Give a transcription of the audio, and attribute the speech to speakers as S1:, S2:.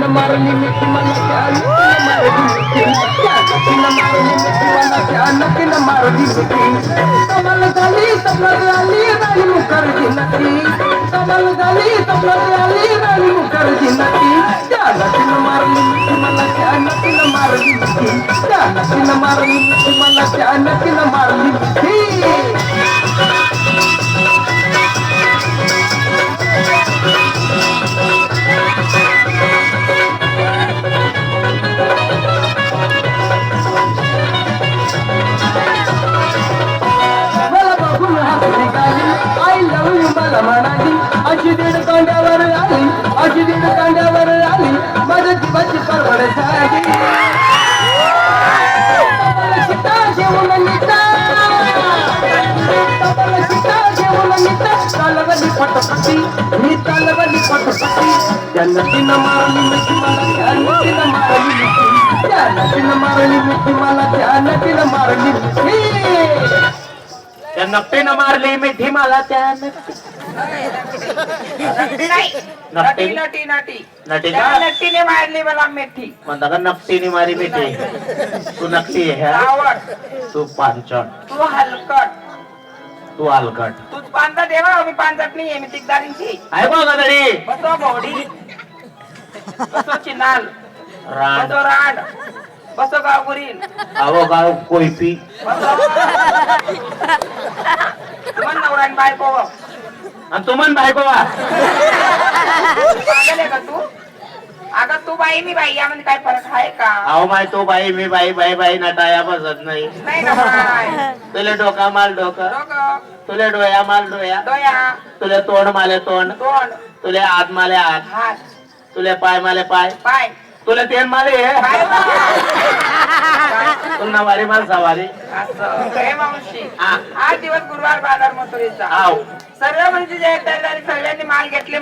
S1: मारली मिठी मला मारली कमल झाली तपली राणी मुखर्जी नक्की कमल झाली तपली राणी मुखर्जी नक्की त्या नक्कीनं मारली मिठी मला त्या नक्कीनं मारली मिठी त्या नक्कीनं मारली मिठी मला त्या नक्कीनं मारली मिठी अशी दीड कांड्यावर आली अशी दीड कांड्यावर आली माझ्या जीवाची परवड झाली सीता घेऊन नीता घेऊन नीता चालवली पटपटी मी चालवली पटपटी त्या नदीनं मारली मिठी मला त्या नदीनं मारली मिठी त्या नदीनं मारली मिठी मला त्या नदीनं मारली मिठी
S2: त्या नकटीनं मारली मिठी मला त्या
S3: नटी नटी नटी
S2: नटी
S3: त्या
S2: का
S3: नटीने मारली मला मिठी
S2: म्हणता का नकटीने मारी मिठी तू नकटी आहे
S3: आवड
S2: तू पांचट
S3: तू हलकट
S2: तू अलकट
S3: तूच पांचट देवा मी पांचट नाही मी तिकदारींची
S2: आहे बघ गदडी
S3: बसो भोवडी बसो चिनाल
S2: रान
S3: बसो रांड बसो गावगुरीन
S2: आवो गाव कोयपी
S3: मन नवरान बायको
S2: आणि तू म्हण बायको वा
S3: पागल आहे का तू अगं तू बाई मी बाई यामध्ये काय फरक आहे का
S2: अहो माय तू बाई मी बाई बाई बाई नटाया बसत नाही
S3: नाही ना बाय
S2: तुले डोका माल डोकं
S3: डोकं
S2: तुले डोया माल डोया
S3: डोया
S2: तुले तोंड माले तोंड
S3: तोंड
S2: तुले हात माले हात
S3: हात
S2: तुले पाय माले पाय
S3: पाय
S2: तुले तेन माले
S3: पाय
S2: तुला वारी माल सवारी
S3: असं हे मावशी
S2: हा.
S3: आज दिवस गुरुवार बाजार मथुरीचा
S2: आव
S3: सर्व म्हणजे जे तयारी सगळ्यांनी माल घेतले